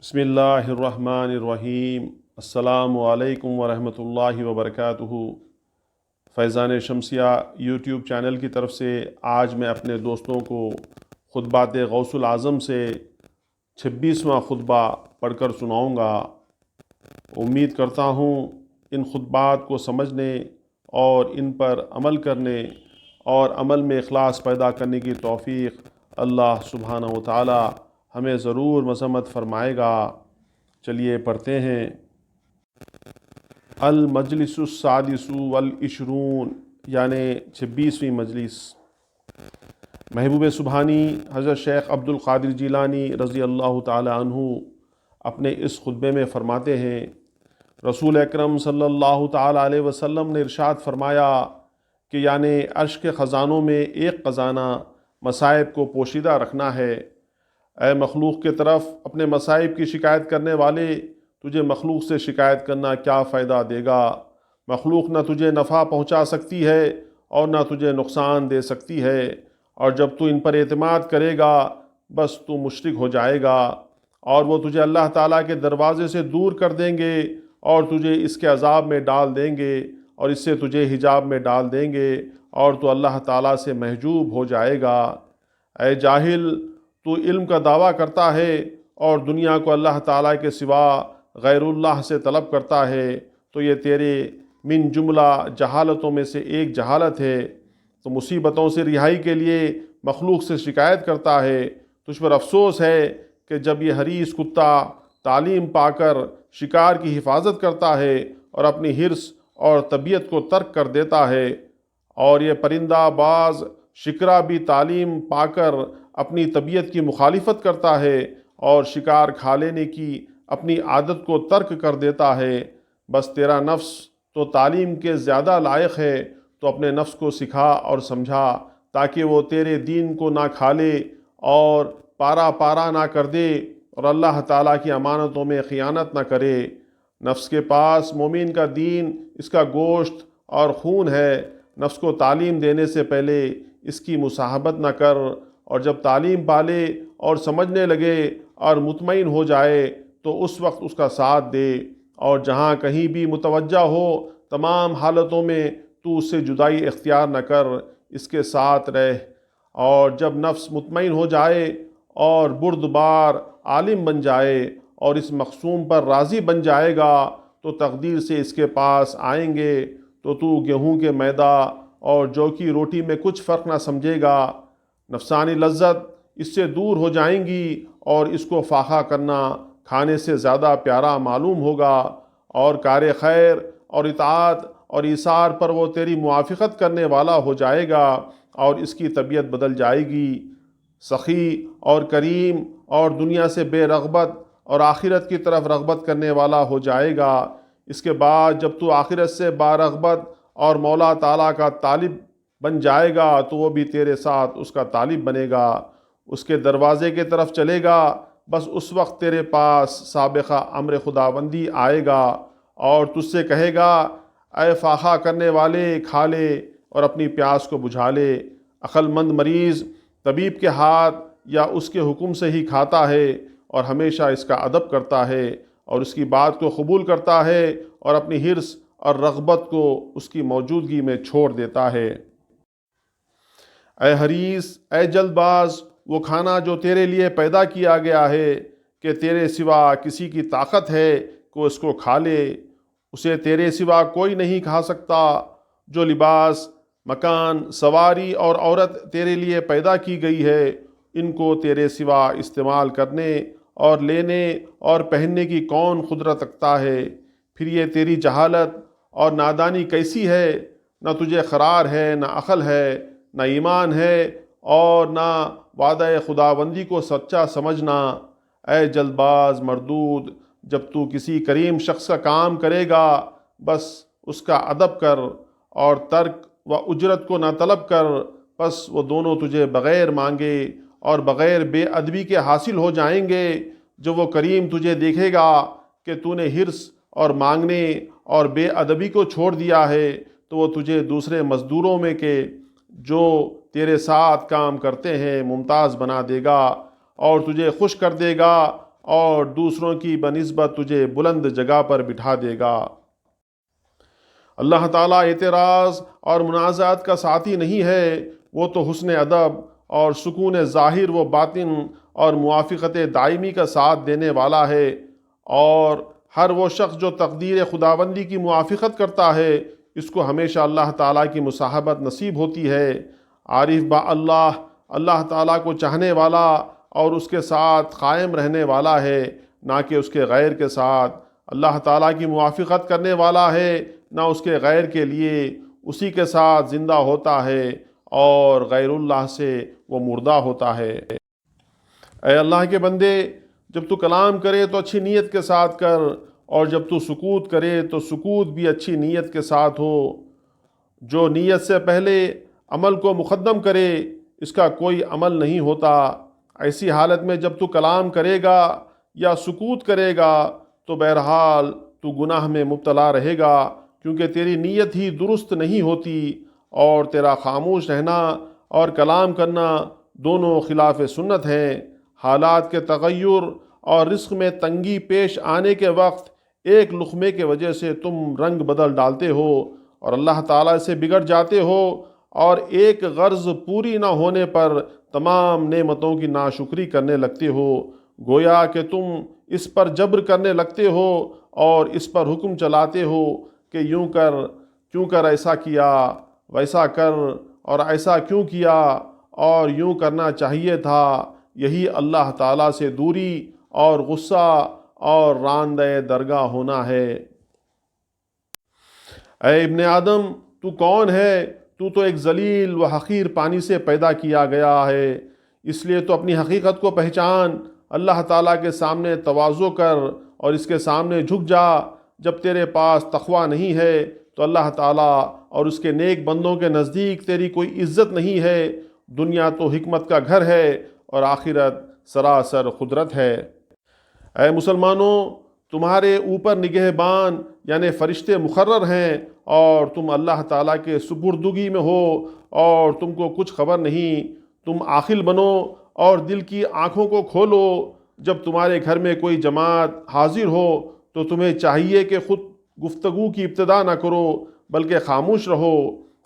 بسم اللہ الرحمن الرحیم۔ السلام علیکم ورحمۃ اللہ وبرکاتہ۔ فیضان شمسیہ یوٹیوب چینل کی طرف سے آج میں اپنے دوستوں کو خطبات غوث العظم سے 26واں خطبہ پڑھ کر سناؤں گا۔ امید کرتا ہوں ان خطبات کو سمجھنے اور ان پر عمل کرنے اور عمل میں اخلاص پیدا کرنے کی توفیق اللہ سبحانہ و تعالی ہمیں ضرور مذمت فرمائے گا۔ چلیے پڑھتے ہیں۔ المجلس السادس والعشرون، یعنی 26ویں مجلس۔ محبوب سبحانی حضرت شیخ عبد القادر جیلانی رضی اللہ تعالی عنہ اپنے اس خطبے میں فرماتے ہیں، رسول اکرم صلی اللہ تعالی علیہ وسلم نے ارشاد فرمایا کہ یعنی عرش کے خزانوں میں ایک خزانہ مصائب کو پوشیدہ رکھنا ہے۔ اے مخلوق کے طرف اپنے مصائب کی شکایت کرنے والے، تجھے مخلوق سے شکایت کرنا کیا فائدہ دے گا؟ مخلوق نہ تجھے نفع پہنچا سکتی ہے اور نہ تجھے نقصان دے سکتی ہے، اور جب تو ان پر اعتماد کرے گا بس تو مشرک ہو جائے گا، اور وہ تجھے اللہ تعالیٰ کے دروازے سے دور کر دیں گے اور تجھے اس کے عذاب میں ڈال دیں گے، اور اس سے تجھے حجاب میں ڈال دیں گے اور تو اللہ تعالیٰ سے محجوب ہو جائے گا۔ اے جاہل، تو علم کا دعویٰ کرتا ہے اور دنیا کو اللہ تعالیٰ کے سوا غیر اللہ سے طلب کرتا ہے، تو یہ تیرے من جملہ جہالتوں میں سے ایک جہالت ہے۔ تو مصیبتوں سے رہائی کے لیے مخلوق سے شکایت کرتا ہے۔ تجھ پر افسوس ہے کہ جب یہ حریص کتا تعلیم پا کر شکار کی حفاظت کرتا ہے اور اپنی حرص اور طبیعت کو ترک کر دیتا ہے، اور یہ پرندہ باز شکرا بھی تعلیم پا کر اپنی طبیعت کی مخالفت کرتا ہے اور شکار کھا لینے کی اپنی عادت کو ترک کر دیتا ہے، بس تیرا نفس تو تعلیم کے زیادہ لائق ہے، تو اپنے نفس کو سکھا اور سمجھا تاکہ وہ تیرے دین کو نہ کھا لے اور پارا پارا نہ کر دے اور اللہ تعالیٰ کی امانتوں میں خیانت نہ کرے۔ نفس کے پاس مومن کا دین اس کا گوشت اور خون ہے۔ نفس کو تعلیم دینے سے پہلے اس کی مصاحبت نہ کر، اور جب تعلیم پالے اور سمجھنے لگے اور مطمئن ہو جائے تو اس وقت اس کا ساتھ دے، اور جہاں کہیں بھی متوجہ ہو تمام حالتوں میں تو اس سے جدائی اختیار نہ کر، اس کے ساتھ رہ، اور جب نفس مطمئن ہو جائے اور بردبار عالم بن جائے اور اس مخصوم پر راضی بن جائے گا تو تقدیر سے اس کے پاس آئیں گے تو گیہوں کے میدا اور جو کی روٹی میں کچھ فرق نہ سمجھے گا۔ نفسانی لذت اس سے دور ہو جائیں گی اور اس کو فاقہ کرنا کھانے سے زیادہ پیارا معلوم ہوگا، اور کار خیر اور اطاعت اور ایثار پر وہ تیری موافقت کرنے والا ہو جائے گا اور اس کی طبیعت بدل جائے گی۔ سخی اور کریم اور دنیا سے بے رغبت اور آخرت کی طرف رغبت کرنے والا ہو جائے گا۔ اس کے بعد جب تو آخرت سے بارغبت اور مولا تعالیٰ کا طالب بن جائے گا تو وہ بھی تیرے ساتھ اس کا طالب بنے گا، اس کے دروازے کے طرف چلے گا، بس اس وقت تیرے پاس سابقہ امر خداوندی آئے گا اور تجھ سے کہے گا، اے فاقہ کرنے والے، کھا لے اور اپنی پیاس کو بجھا لے۔ عقل مند مریض طبیب کے ہاتھ یا اس کے حکم سے ہی کھاتا ہے اور ہمیشہ اس کا ادب کرتا ہے اور اس کی بات کو قبول کرتا ہے اور اپنی حرص اور رغبت کو اس کی موجودگی میں چھوڑ دیتا ہے۔ اے حریص، اے جلد باز، وہ کھانا جو تیرے لیے پیدا کیا گیا ہے کہ تیرے سوا کسی کی طاقت ہے کہ اس کو کھا لے، اسے تیرے سوا کوئی نہیں کھا سکتا۔ جو لباس، مکان، سواری اور عورت تیرے لیے پیدا کی گئی ہے، ان کو تیرے سوا استعمال کرنے اور لینے اور پہننے کی کون قدرت رکھتا ہے؟ پھر یہ تیری جہالت اور نادانی کیسی ہے؟ نہ تجھے قرار ہے، نہ عقل ہے، نہ ایمان ہے اور نہ وعدہ خداوندی کو سچا سمجھنا۔ اے جلد باز مردود، جب تو کسی کریم شخص کا کام کرے گا بس اس کا ادب کر اور ترک و اجرت کو نہ طلب کر، بس وہ دونوں تجھے بغیر مانگے اور بغیر بے ادبی کے حاصل ہو جائیں گے۔ جو وہ کریم تجھے دیکھے گا کہ تو نے حرص اور مانگنے اور بے ادبی کو چھوڑ دیا ہے تو وہ تجھے دوسرے مزدوروں میں کے جو تیرے ساتھ کام کرتے ہیں ممتاز بنا دے گا اور تجھے خوش کر دے گا اور دوسروں کی بنسبت تجھے بلند جگہ پر بٹھا دے گا۔ اللہ تعالیٰ اعتراض اور منازعات کا ساتھی نہیں ہے، وہ تو حسن ادب اور سکون ظاہر و باطن اور موافقت دائمی کا ساتھ دینے والا ہے، اور ہر وہ شخص جو تقدیر خداوندی کی موافقت کرتا ہے اس کو ہمیشہ اللہ تعالیٰ کی مصاحبت نصیب ہوتی ہے۔ عارف با اللہ، اللہ تعالیٰ کو چاہنے والا اور اس کے ساتھ قائم رہنے والا ہے، نہ کہ اس کے غیر کے ساتھ۔ اللہ تعالیٰ کی موافقت کرنے والا ہے، نہ اس کے غیر کے لیے، اسی کے ساتھ زندہ ہوتا ہے اور غیر اللہ سے وہ مردہ ہوتا ہے۔ اے اللہ کے بندے، جب تو کلام کرے تو اچھی نیت کے ساتھ کر، اور جب تو سکوت کرے تو سکوت بھی اچھی نیت کے ساتھ ہو۔ جو نیت سے پہلے عمل کو مقدم کرے اس کا کوئی عمل نہیں ہوتا۔ ایسی حالت میں جب تو کلام کرے گا یا سکوت کرے گا تو بہرحال تو گناہ میں مبتلا رہے گا، کیونکہ تیری نیت ہی درست نہیں ہوتی، اور تیرا خاموش رہنا اور کلام کرنا دونوں خلاف سنت ہیں۔ حالات کے تغیر اور رزق میں تنگی پیش آنے کے وقت ایک لقمے کی وجہ سے تم رنگ بدل ڈالتے ہو اور اللہ تعالیٰ سے بگڑ جاتے ہو، اور ایک غرض پوری نہ ہونے پر تمام نعمتوں کی ناشکری کرنے لگتے ہو، گویا کہ تم اس پر جبر کرنے لگتے ہو اور اس پر حکم چلاتے ہو کہ یوں کیوں کر ایسا کیا، ویسا کر اور ایسا کیوں کیا، اور یوں کرنا چاہیے تھا۔ یہی اللہ تعالیٰ سے دوری اور غصہ اور راندہ درگاہ ہونا ہے۔ اے ابن آدم، تو کون ہے؟ تو ایک ذلیل و حقیر پانی سے پیدا کیا گیا ہے، اس لیے تو اپنی حقیقت کو پہچان۔ اللہ تعالیٰ کے سامنے تواضع کر اور اس کے سامنے جھک جا۔ جب تیرے پاس تقویٰ نہیں ہے تو اللہ تعالیٰ اور اس کے نیک بندوں کے نزدیک تیری کوئی عزت نہیں ہے۔ دنیا تو حکمت کا گھر ہے اور آخرت سراسر قدرت ہے۔ اے مسلمانوں، تمہارے اوپر نگہبان یعنی فرشتے مقرر ہیں، اور تم اللہ تعالیٰ کے سپردگی میں ہو اور تم کو کچھ خبر نہیں۔ تم عاقل بنو اور دل کی آنکھوں کو کھولو۔ جب تمہارے گھر میں کوئی جماعت حاضر ہو تو تمہیں چاہیے کہ خود گفتگو کی ابتدا نہ کرو بلکہ خاموش رہو،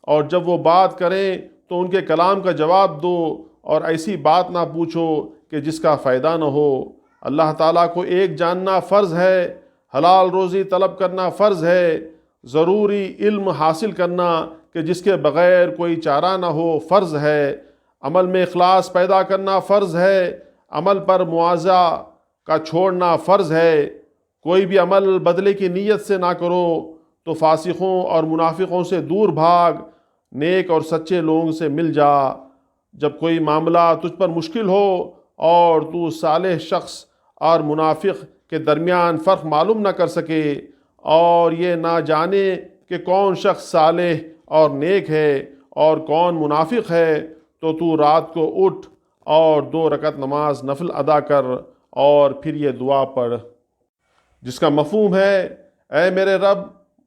اور جب وہ بات کریں تو ان کے کلام کا جواب دو، اور ایسی بات نہ پوچھو کہ جس کا فائدہ نہ ہو۔ اللہ تعالیٰ کو ایک جاننا فرض ہے، حلال روزی طلب کرنا فرض ہے، ضروری علم حاصل کرنا کہ جس کے بغیر کوئی چارہ نہ ہو فرض ہے، عمل میں اخلاص پیدا کرنا فرض ہے، عمل پر مواضع کا چھوڑنا فرض ہے۔ کوئی بھی عمل بدلے کی نیت سے نہ کرو تو فاسقوں اور منافقوں سے دور بھاگ، نیک اور سچے لوگوں سے مل جا۔ جب کوئی معاملہ تجھ پر مشکل ہو اور تو صالح شخص اور منافق کے درمیان فرق معلوم نہ کر سکے، اور یہ نہ جانے کہ کون شخص صالح اور نیک ہے اور کون منافق ہے، تو رات کو اٹھ اور 2 رکعت نماز نفل ادا کر اور پھر یہ دعا پڑھ، جس کا مفہوم ہے: اے میرے رب،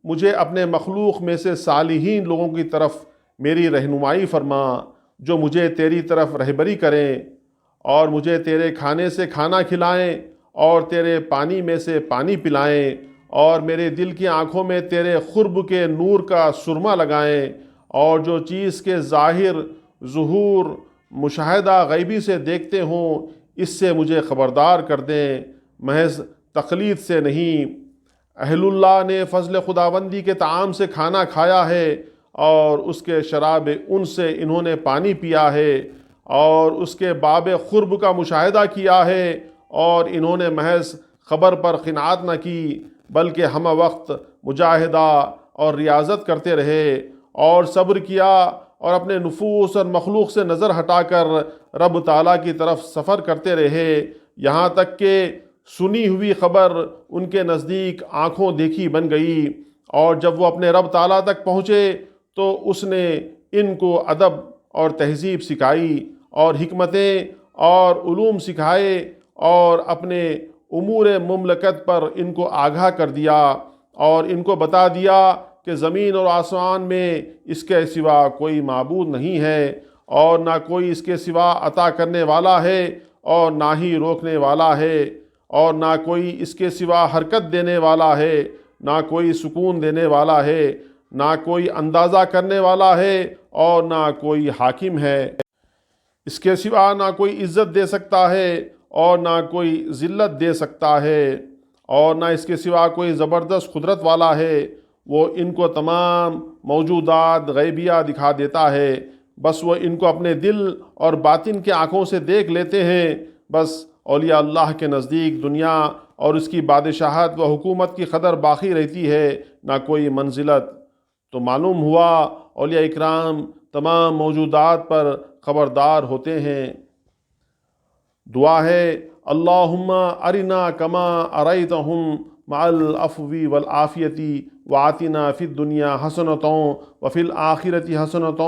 مجھے اپنے مخلوق میں سے صالحین لوگوں کی طرف میری رہنمائی فرما، جو مجھے تیری طرف رہبری کریں، اور مجھے تیرے کھانے سے کھانا کھلائیں اور تیرے پانی میں سے پانی پلائیں، اور میرے دل کی آنکھوں میں تیرے قرب کے نور کا سرما لگائیں، اور جو چیز کے ظاہر ظہور مشاہدہ غیبی سے دیکھتے ہوں اس سے مجھے خبردار کر دیں، محض تقلید سے نہیں۔ اہل اللہ نے فضل خداوندی کے طعام سے کھانا کھایا ہے، اور اس کے شراب ان سے انہوں نے پانی پیا ہے، اور اس کے باب قرب کا مشاہدہ کیا ہے، اور انہوں نے محض خبر پر قناعت نہ کی بلکہ ہم وقت مجاہدہ اور ریاضت کرتے رہے، اور صبر کیا، اور اپنے نفوس اور مخلوق سے نظر ہٹا کر رب تعالیٰ کی طرف سفر کرتے رہے، یہاں تک کہ سنی ہوئی خبر ان کے نزدیک آنکھوں دیکھی بن گئی، اور جب وہ اپنے رب تعالیٰ تک پہنچے تو اس نے ان کو ادب اور تہذیب سکھائی اور حکمتیں اور علوم سکھائے، اور اپنے امور مملکت پر ان کو آگاہ کر دیا، اور ان کو بتا دیا کہ زمین اور آسمان میں اس کے سوا کوئی معبود نہیں ہے، اور نہ کوئی اس کے سوا عطا کرنے والا ہے اور نہ ہی روکنے والا ہے، اور نہ کوئی اس کے سوا حرکت دینے والا ہے، نہ کوئی سکون دینے والا ہے، نہ کوئی اندازہ کرنے والا ہے اور نہ کوئی حاکم ہے۔ اس کے سوا نہ کوئی عزت دے سکتا ہے اور نہ کوئی ذلت دے سکتا ہے، اور نہ اس کے سوا کوئی زبردست قدرت والا ہے۔ وہ ان کو تمام موجودات غیبیہ دکھا دیتا ہے، بس وہ ان کو اپنے دل اور باطن کے آنکھوں سے دیکھ لیتے ہیں۔ بس اولیاء اللہ کے نزدیک دنیا اور اس کی بادشاہت و حکومت کی قدر باقی رہتی ہے، نہ کوئی منزلت۔ تو معلوم ہوا اولیاء اکرام تمام موجودات پر خبردار ہوتے ہیں۔ دعا ہے اللہم ارنا کما ارائتہم مع العفو والعافیتی وآتنا فی الدنیا حسنۃ وفی الآخرۃ حسنۃ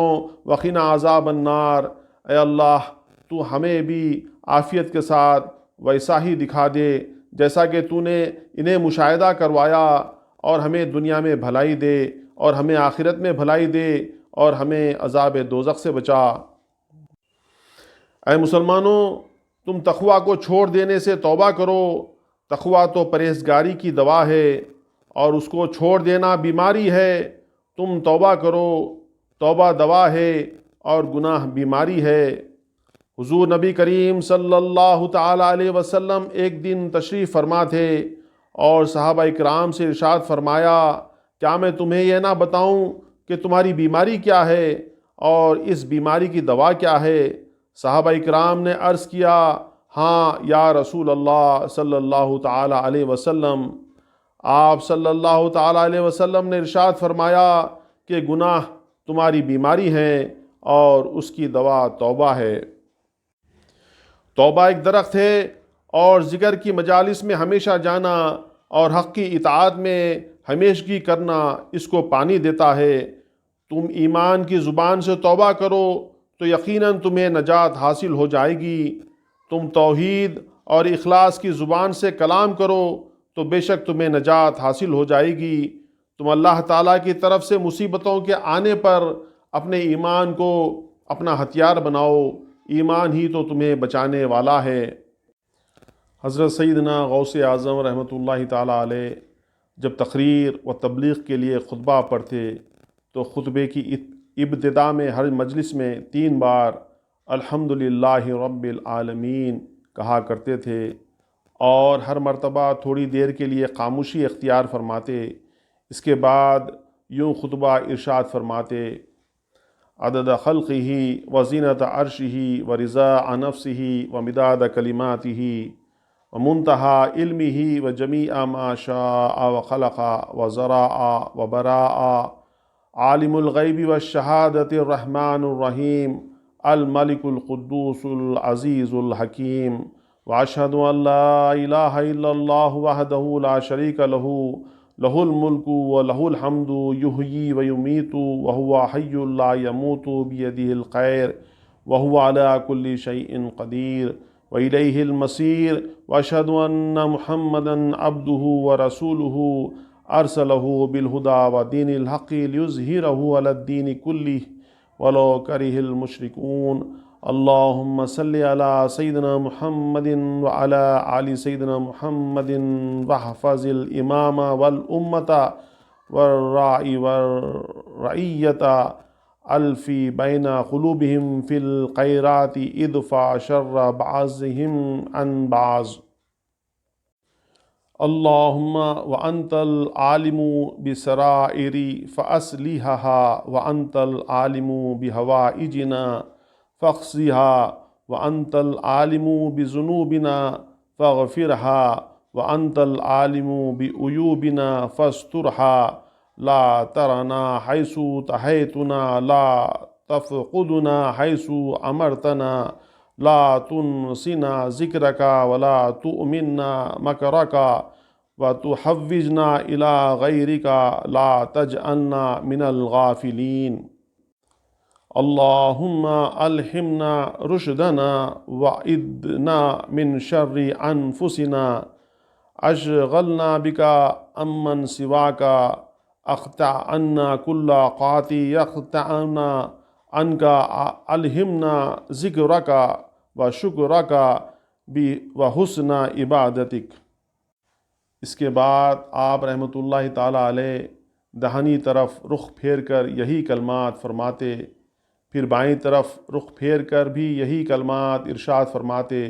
وقنا عذاب النار۔ اے اللہ تو ہمیں بھی عافیت کے ساتھ ویسا ہی دکھا دے جیسا کہ تو نے انہیں مشاہدہ کروایا، اور ہمیں دنیا میں بھلائی دے اور ہمیں آخرت میں بھلائی دے اور ہمیں عذاب دوزخ سے بچا۔ اے مسلمانوں، تم تقویٰ کو چھوڑ دینے سے توبہ کرو۔ تقویٰ تو پرہیزگاری کی دوا ہے اور اس کو چھوڑ دینا بیماری ہے۔ تم توبہ کرو، توبہ دوا ہے اور گناہ بیماری ہے۔ حضور نبی کریم صلی اللہ تعالیٰ علیہ وسلم ایک دن تشریف فرما تھے اور صحابہ اکرام سے ارشاد فرمایا، کیا میں تمہیں یہ نہ بتاؤں کہ تمہاری بیماری کیا ہے اور اس بیماری کی دوا کیا ہے؟ صحابہ اکرام نے عرض کیا، ہاں یا رسول اللہ صلی اللہ تعالیٰ علیہ وسلم۔ آپ صلی اللہ تعالیٰ علیہ وسلم نے ارشاد فرمایا کہ گناہ تمہاری بیماری ہیں اور اس کی دوا توبہ ہے۔ توبہ ایک درخت ہے اور ذکر کی مجالس میں ہمیشہ جانا اور حق کی اطاعت میں ہمیشگی کرنا اس کو پانی دیتا ہے۔ تم ایمان کی زبان سے توبہ کرو تو یقیناً تمہیں نجات حاصل ہو جائے گی۔ تم توحید اور اخلاص کی زبان سے کلام کرو تو بے شک تمہیں نجات حاصل ہو جائے گی۔ تم اللہ تعالیٰ کی طرف سے مصیبتوں کے آنے پر اپنے ایمان کو اپنا ہتھیار بناؤ، ایمان ہی تو تمہیں بچانے والا ہے۔ حضرت سیدنا غوث اعظم رحمۃ اللہ تعالیٰ علیہ جب تقریر و تبلیغ کے لیے خطبہ پڑھتے تو خطبے کی ابتدا میں ہر مجلس میں 3 بار الحمدللہ رب العالمین کہا کرتے تھے، اور ہر مرتبہ تھوڑی دیر کے لیے خاموشی اختیار فرماتے۔ اس کے بعد یوں خطبہ ارشاد فرماتے، عدد خلقہ وزینت عرشہ ورضاء نفسہ ومداد کلماتہ ومنتہى علمہ وجمیع ما شاء وخلق وزرع وبراء، عالم الغیب والشہادۃ الرحمن الرحیم الملک القدوس العزیز الحکیم، واشہد ان لا الہ الا اللہ وحدہ لا شریک لہ لہ الملک ولہ الحمد یحیی ویمیت وہو حی لا یموت بیدہ الخیر وہو علی کل شیء قدیر وإلیہ المصیر، واشہد ان محمدا عبدہ ورسولہ ارسلہ بالہدی ودین الحق لیظہرہ علی الدین کلہ ولو کرہ المشرکون۔ اللہم صلی علی سیدنا محمد وعلی آل سیدنا محمد واحفظ الامام والامت والراعی والرعیت الفی بین قلوبہم فی الخیرات ادفع شر بعضہم عن بعض۔ اللہم وانت العالم بسرائر فاصلحها وانت العالم بحوائجنا فاقضها وانت العالم بذنوبنا فاغفرها وانت العالم بعیوبنا فاسترها، لا ترنا حیث تحیتنا لا تفقدنا حیث امرتنا، لا تنسنا ذکرک ولا تؤمنا مکرک وتحوجنا الى غیرک لا تجعلنا من الغافلین۔ اللہم الہمنا رشدنا وعدنا من شر انفسنا، اشغلنا بک امن سواک، اقطع عنا کل قاطع یقطعنا عنک، الہمنا ذکرک و شکرک بھی و حسن عبادتک۔ اس کے بعد آپ رحمۃ اللہ تعالیٰ علیہ دہنی طرف رخ پھیر کر یہی کلمات فرماتے، پھر بائیں طرف رخ پھیر کر بھی یہی کلمات ارشاد فرماتے،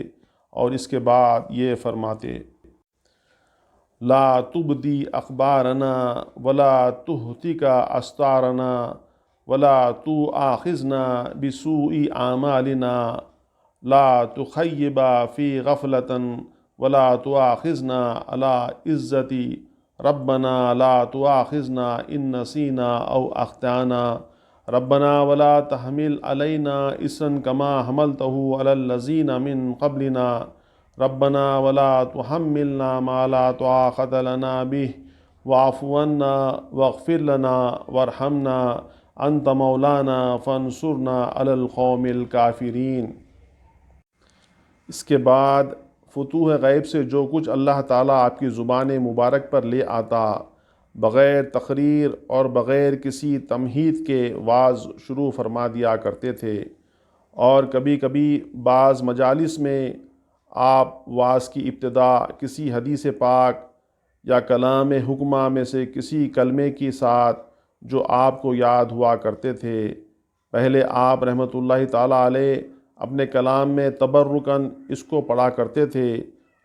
اور اس کے بعد یہ فرماتے: لا تبدی اخبارنا ولا تہتک استارنا ولا تؤاخذنا بسوء اعمالنا لا تخیب فی غفلة ولا تؤاخذنا على عزتی ربنا لا تؤاخذنا ان نسینا او اخطأنا ربنا ولا تحمل علینا اصرا کما حملته علی الذین من قبلنا ربنا ولا تحملنا ما لا طاقة لنا به واعف عنا واغفر لنا وارحمنا انت مولانا فانصرنا علی القوم الکافرین۔ اس کے بعد فتوح غیب سے جو کچھ اللہ تعالیٰ آپ کی زبان مبارک پر لے آتا، بغیر تقریر اور بغیر کسی تمہید کے واعظ شروع فرما دیا کرتے تھے، اور کبھی کبھی بعض مجالس میں آپ واعظ کی ابتدا کسی حدیث پاک یا کلام حکمہ میں سے کسی کلمے کے ساتھ جو آپ کو یاد ہوا کرتے تھے، پہلے آپ رحمۃ اللہ تعالیٰ علیہ اپنے کلام میں تبرکاً اس کو پڑھا کرتے تھے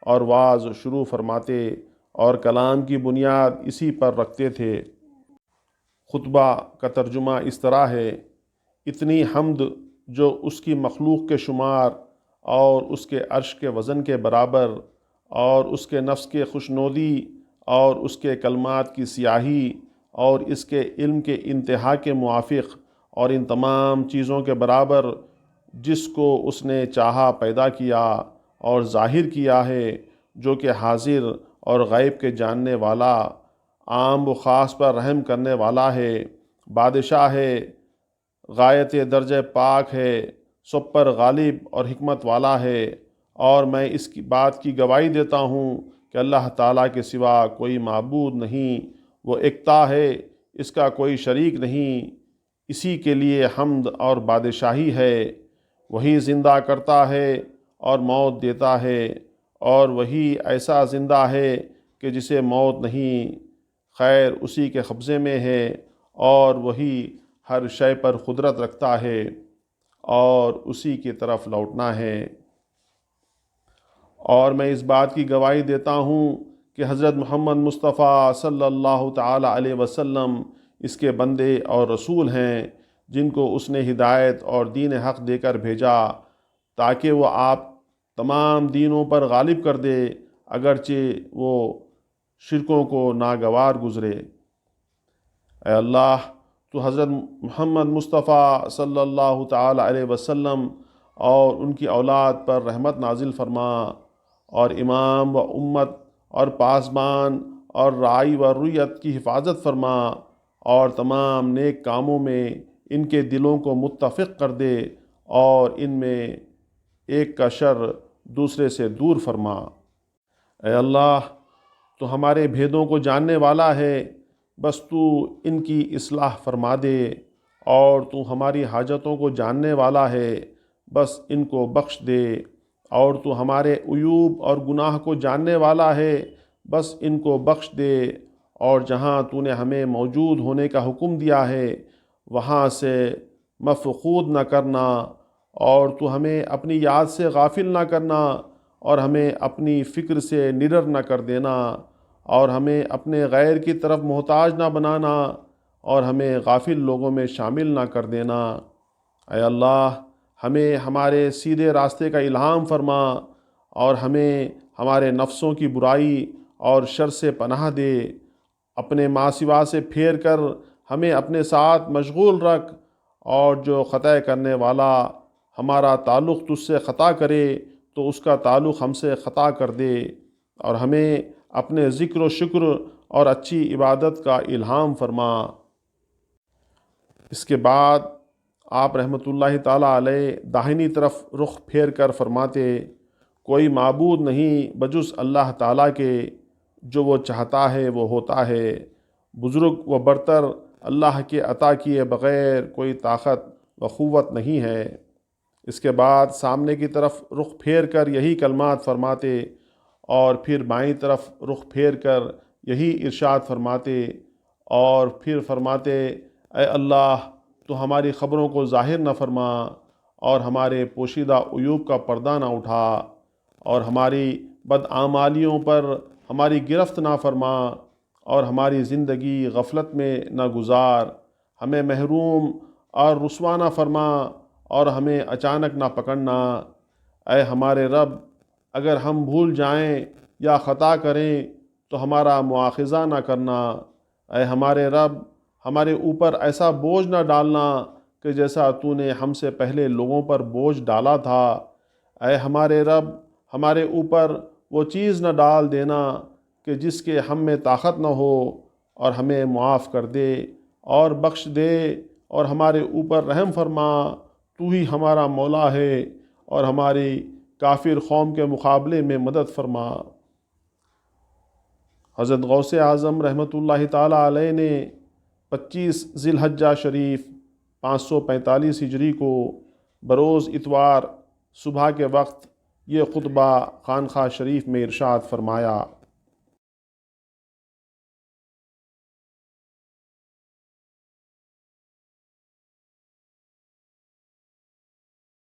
اور واعظ شروع فرماتے، اور کلام کی بنیاد اسی پر رکھتے تھے۔ خطبہ کا ترجمہ اس طرح ہے: اتنی حمد جو اس کی مخلوق کے شمار اور اس کے عرش کے وزن کے برابر اور اس کے نفس کے خوشنودی اور اس کے کلمات کی سیاہی اور اس کے علم کے انتہا کے موافق اور ان تمام چیزوں کے برابر جس کو اس نے چاہا پیدا کیا اور ظاہر کیا ہے، جو کہ حاضر اور غیب کے جاننے والا، عام و خاص پر رحم کرنے والا ہے، بادشاہ ہے، غایت درجہ پاک ہے، سب پر غالب اور حکمت والا ہے، اور میں اس کی بات کی گواہی دیتا ہوں کہ اللہ تعالیٰ کے سوا کوئی معبود نہیں، وہ یکتا ہے، اس کا کوئی شریک نہیں، اسی کے لیے حمد اور بادشاہی ہے، وہی زندہ کرتا ہے اور موت دیتا ہے، اور وہی ایسا زندہ ہے کہ جسے موت نہیں، خیر اسی کے قبضے میں ہے، اور وہی ہر شے پر قدرت رکھتا ہے اور اسی کی طرف لوٹنا ہے۔ اور میں اس بات کی گواہی دیتا ہوں کہ حضرت محمد مصطفیٰ صلی اللہ تعالیٰ علیہ وسلم اس کے بندے اور رسول ہیں، جن کو اس نے ہدایت اور دین حق دے کر بھیجا تاکہ وہ آپ تمام دینوں پر غالب کر دے، اگرچہ وہ شرکوں کو ناگوار گزرے۔ اے اللہ، تو حضرت محمد مصطفیٰ صلی اللہ تعالیٰ علیہ وسلم اور ان کی اولاد پر رحمت نازل فرما، اور امام و امت اور پاسبان اور راعی و رعیت کی حفاظت فرما، اور تمام نیک کاموں میں ان کے دلوں کو متفق کر دے، اور ان میں ایک کا شر دوسرے سے دور فرما۔ اے اللہ، تو ہمارے بھیدوں کو جاننے والا ہے، بس تو ان کی اصلاح فرما دے، اور تو ہماری حاجتوں کو جاننے والا ہے، بس ان کو بخش دے، اور تو ہمارے عیوب اور گناہ کو جاننے والا ہے، بس ان کو بخش دے، اور جہاں تو نے ہمیں موجود ہونے کا حکم دیا ہے وہاں سے مفقود نہ کرنا، اور تو ہمیں اپنی یاد سے غافل نہ کرنا، اور ہمیں اپنی فکر سے نڈر نہ کر دینا، اور ہمیں اپنے غیر کی طرف محتاج نہ بنانا، اور ہمیں غافل لوگوں میں شامل نہ کر دینا۔ اے اللہ، ہمیں ہمارے سیدھے راستے کا الہام فرما، اور ہمیں ہمارے نفسوں کی برائی اور شر سے پناہ دے، اپنے ما سوا سے پھیر کر ہمیں اپنے ساتھ مشغول رکھ، اور جو خطا کرنے والا ہمارا تعلق تجھ سے خطا کرے تو اس کا تعلق ہم سے خطا کر دے، اور ہمیں اپنے ذکر و شکر اور اچھی عبادت کا الہام فرما۔ اس کے بعد آپ رحمۃ اللہ تعالیٰ علیہ داہنی طرف رخ پھیر کر فرماتے: کوئی معبود نہیں بجز اللہ تعالیٰ کے، جو وہ چاہتا ہے وہ ہوتا ہے، بزرگ و برتر اللہ کے عطا کیے بغیر کوئی طاقت و قوت نہیں ہے۔ اس کے بعد سامنے کی طرف رخ پھیر کر یہی کلمات فرماتے، اور پھر بائیں طرف رخ پھیر کر یہی ارشاد فرماتے، اور پھر فرماتے اے اللہ تو ہماری خبروں کو ظاہر نہ فرما، اور ہمارے پوشیدہ عیوب کا پردہ نہ اٹھا، اور ہماری بدعمالیوں پر ہماری گرفت نہ فرما، اور ہماری زندگی غفلت میں نہ گزار، ہمیں محروم اور رسوا نہ فرما، اور ہمیں اچانک نہ پکڑنا۔ اے ہمارے رب، اگر ہم بھول جائیں یا خطا کریں تو ہمارا مواخذہ نہ کرنا۔ اے ہمارے رب، ہمارے اوپر ایسا بوجھ نہ ڈالنا کہ جیسا تو نے ہم سے پہلے لوگوں پر بوجھ ڈالا تھا۔ اے ہمارے رب، ہمارے اوپر وہ چیز نہ ڈال دینا کہ جس کے ہم میں طاقت نہ ہو، اور ہمیں معاف کر دے اور بخش دے، اور ہمارے اوپر رحم فرما۔ تو ہی ہمارا مولا ہے، اور ہماری کافر قوم کے مقابلے میں مدد فرما۔ حضرت غوث اعظم رحمۃ اللہ تعالیٰ علیہ نے 25 ذی الحجہ شریف 545 ہجری کو بروز اتوار صبح کے وقت یہ خطبہ خانقاہ شریف میں ارشاد فرمایا۔